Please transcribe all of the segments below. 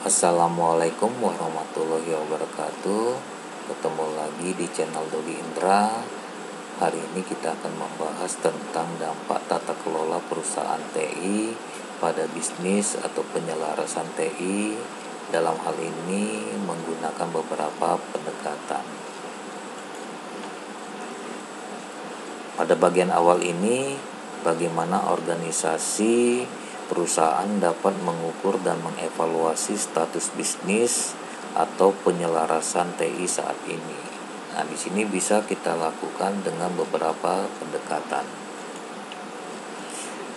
Assalamualaikum warahmatullahi wabarakatuh. Ketemu lagi di channel Dodi Indra. Hari ini kita akan membahas tentang dampak tata kelola perusahaan TI pada bisnis atau penyelarasan TI. Dalam hal ini menggunakan beberapa pendekatan. Pada bagian awal ini, bagaimana organisasi perusahaan dapat mengukur dan mengevaluasi status bisnis atau penyelarasan TI saat ini. Nah, di sini bisa kita lakukan dengan beberapa pendekatan.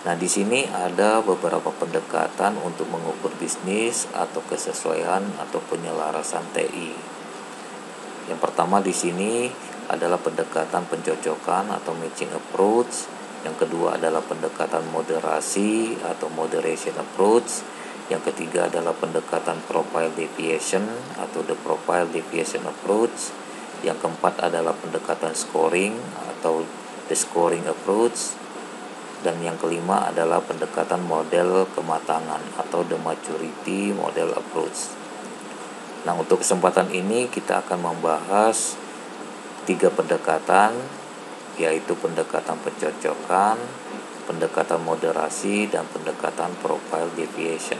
Nah, di sini ada beberapa pendekatan untuk mengukur bisnis atau kesesuaian atau penyelarasan TI. Yang pertama di sini adalah pendekatan pencocokan atau matching approach. Yang kedua adalah pendekatan moderasi atau moderation approach. Yang ketiga adalah pendekatan profile deviation atau the profile deviation approach. Yang keempat adalah pendekatan scoring atau the scoring approach. Dan yang kelima adalah pendekatan model kematangan atau the maturity model approach. Nah, untuk kesempatan ini kita akan membahas 3 pendekatan, yaitu pendekatan pencocokan, pendekatan moderasi, dan pendekatan profile deviation.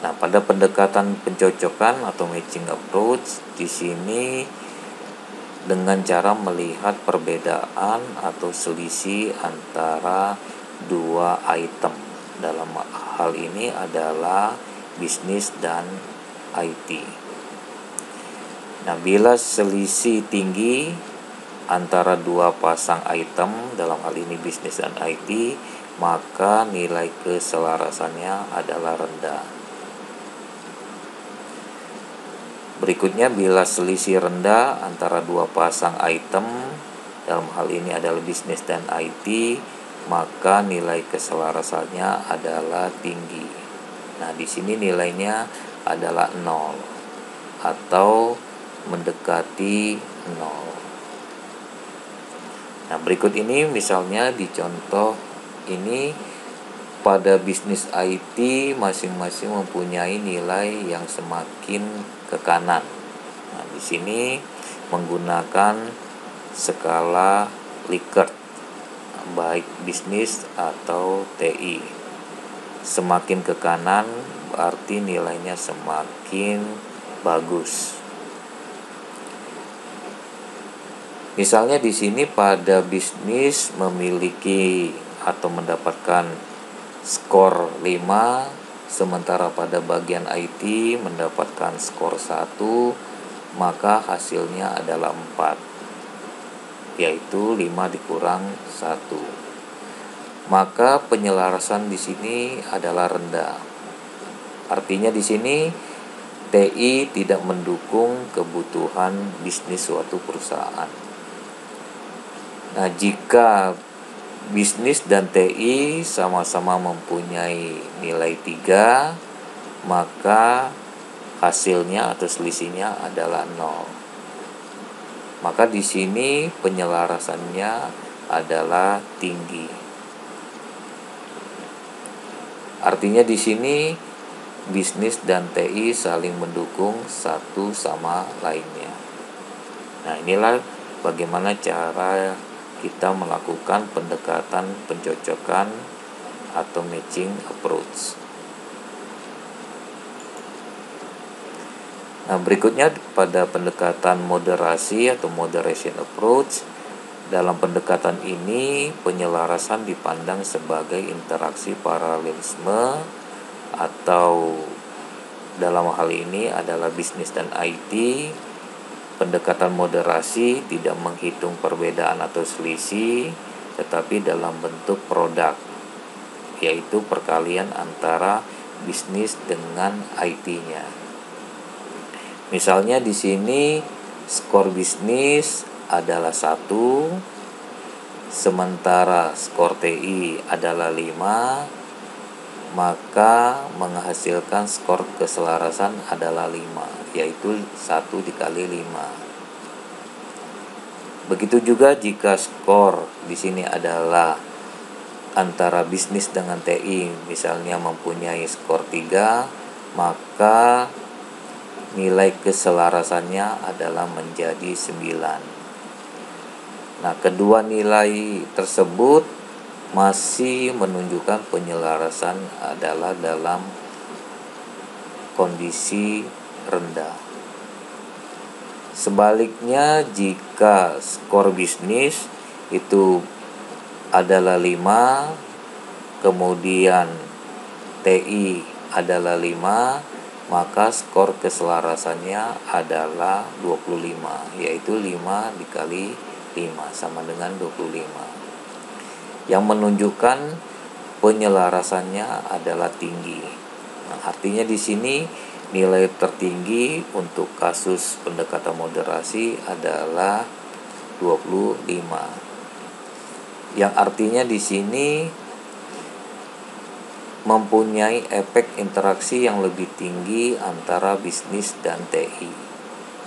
Nah, pada pendekatan pencocokan atau matching approach, di sini dengan cara melihat perbedaan atau selisih antara 2 item. Dalam hal ini adalah bisnis dan IT. Nah, bila selisih tinggi antara 2 pasang item, dalam hal ini bisnis dan IT, maka nilai keselarasannya adalah rendah. Berikutnya, bila selisih rendah antara 2 pasang item, dalam hal ini adalah bisnis dan IT, maka nilai keselarasannya adalah tinggi. Nah, di sini nilainya adalah 0 atau mendekati 0. Nah, berikut ini misalnya di contoh ini pada bisnis IT masing-masing mempunyai nilai yang semakin ke kanan. Nah, di sini menggunakan skala Likert baik bisnis atau TI. Semakin ke kanan berarti nilainya semakin bagus. Misalnya di sini pada bisnis memiliki atau mendapatkan skor 5, sementara pada bagian IT mendapatkan skor 1, maka hasilnya adalah 4. Yaitu 5 dikurang 1. Maka penyelarasan di sini adalah rendah. Artinya di sini TI tidak mendukung kebutuhan bisnis suatu perusahaan. Nah, jika bisnis dan TI sama-sama mempunyai nilai 3, maka hasilnya atau selisihnya adalah 0. Maka di sini penyelarasannya adalah tinggi. Artinya di sini bisnis dan TI saling mendukung satu sama lainnya. Nah, inilah bagaimana cara kita melakukan pendekatan pencocokan atau matching approach. Nah, berikutnya pada pendekatan moderasi atau moderation approach. Dalam pendekatan ini penyelarasan dipandang sebagai interaksi paralelisme atau dalam hal ini adalah bisnis dan IT. Pendekatan moderasi tidak menghitung perbedaan atau selisih, tetapi dalam bentuk produk, yaitu perkalian antara bisnis dengan IT-nya. Misalnya di sini skor bisnis adalah 1, sementara skor TI adalah 5, maka menghasilkan skor keselarasan adalah 5, yaitu 1 dikali 5. Begitu juga jika skor di sini adalah antara bisnis dengan TI misalnya mempunyai skor 3, maka nilai keselarasannya adalah menjadi 9. Nah, kedua nilai tersebut masih menunjukkan penyelarasan adalah dalam kondisi rendah. Sebaliknya, jika skor bisnis itu adalah 5, kemudian TI adalah 5, maka skor keselarasannya adalah 25, yaitu 5 dikali 5 sama dengan 25. Yang menunjukkan penyelarasannya adalah tinggi. Nah, artinya di sini nilai tertinggi untuk kasus pendekatan moderasi adalah 25. Yang artinya di sini mempunyai efek interaksi yang lebih tinggi antara bisnis dan TI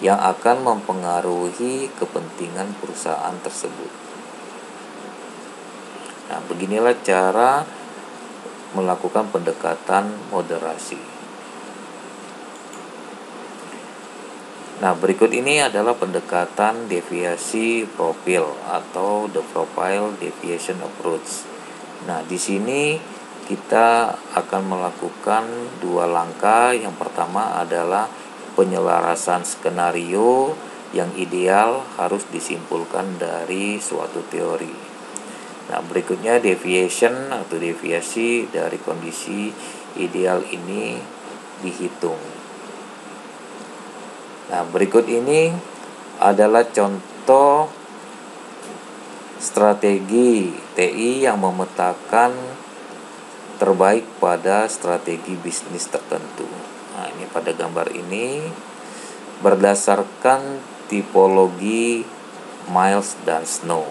yang akan mempengaruhi kepentingan perusahaan tersebut. Nah, beginilah cara melakukan pendekatan moderasi. Nah, berikut ini adalah pendekatan deviasi profil atau the profile deviation approach. Nah, di sini kita akan melakukan 2 langkah. Yang pertama adalah penyelarasan skenario yang ideal harus disimpulkan dari suatu teori. Nah, berikutnya deviation atau deviasi dari kondisi ideal ini dihitung. Nah, berikut ini adalah contoh strategi TI yang memetakan terbaik pada strategi bisnis tertentu. Nah, ini pada gambar ini berdasarkan tipologi Miles dan Snow.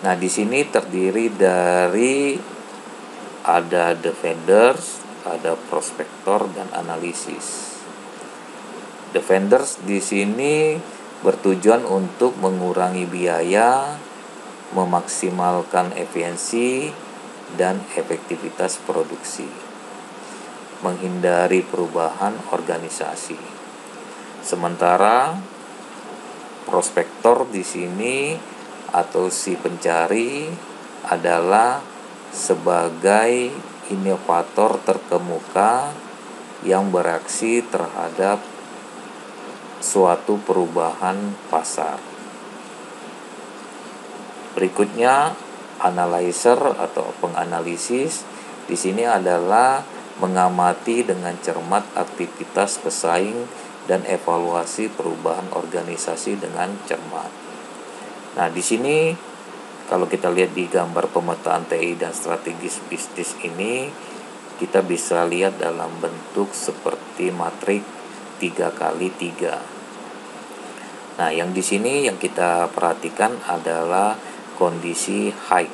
Nah, di sini terdiri dari ada defenders, ada prospektor dan analisis. Defenders di sini bertujuan untuk mengurangi biaya, memaksimalkan efisiensi dan efektivitas produksi, menghindari perubahan organisasi. Sementara prospektor di sini atau si pencari adalah sebagai inovator terkemuka yang bereaksi terhadap suatu perubahan pasar. Berikutnya analyzer atau penganalisis di sini adalah mengamati dengan cermat aktivitas pesaing dan evaluasi perubahan organisasi dengan cermat. Nah, di sini kalau kita lihat di gambar pemetaan TI dan strategis bisnis ini, kita bisa lihat dalam bentuk seperti matriks 3x3. Nah, yang di sini yang kita perhatikan adalah kondisi high.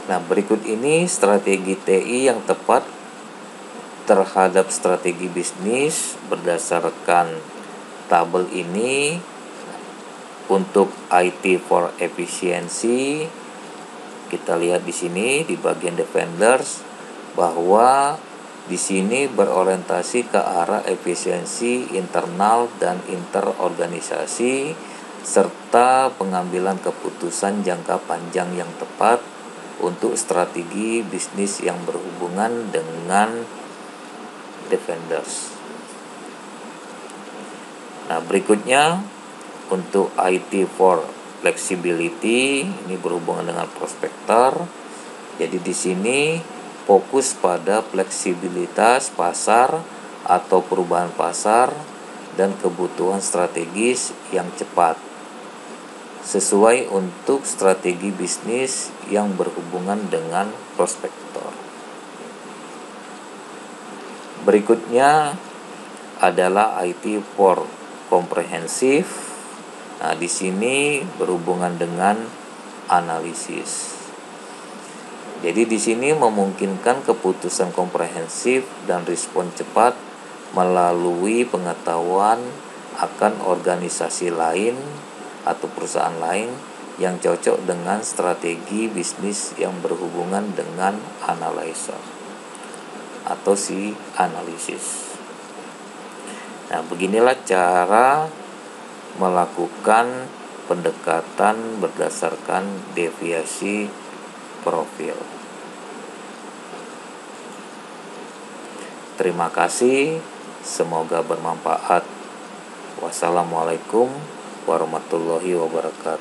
Nah, berikut ini strategi TI yang tepat terhadap strategi bisnis berdasarkan tabel ini. Untuk IT for efficiency, kita lihat di sini di bagian defenders bahwa di sini berorientasi ke arah efisiensi internal dan interorganisasi serta pengambilan keputusan jangka panjang yang tepat untuk strategi bisnis yang berhubungan dengan defenders. Nah, berikutnya untuk IT for flexibility ini berhubungan dengan prospektor. Jadi di sini fokus pada fleksibilitas pasar atau perubahan pasar dan kebutuhan strategis yang cepat sesuai untuk strategi bisnis yang berhubungan dengan prospektor. Berikutnya adalah IT for comprehensive. Nah, di sini berhubungan dengan analisis. Jadi di sini memungkinkan keputusan komprehensif dan respon cepat melalui pengetahuan akan organisasi lain atau perusahaan lain yang cocok dengan strategi bisnis yang berhubungan dengan analisa atau si analisis. Nah, beginilah cara melakukan pendekatan berdasarkan deviasi profil. Terima kasih, semoga bermanfaat. Wassalamualaikum warahmatullahi wabarakatuh.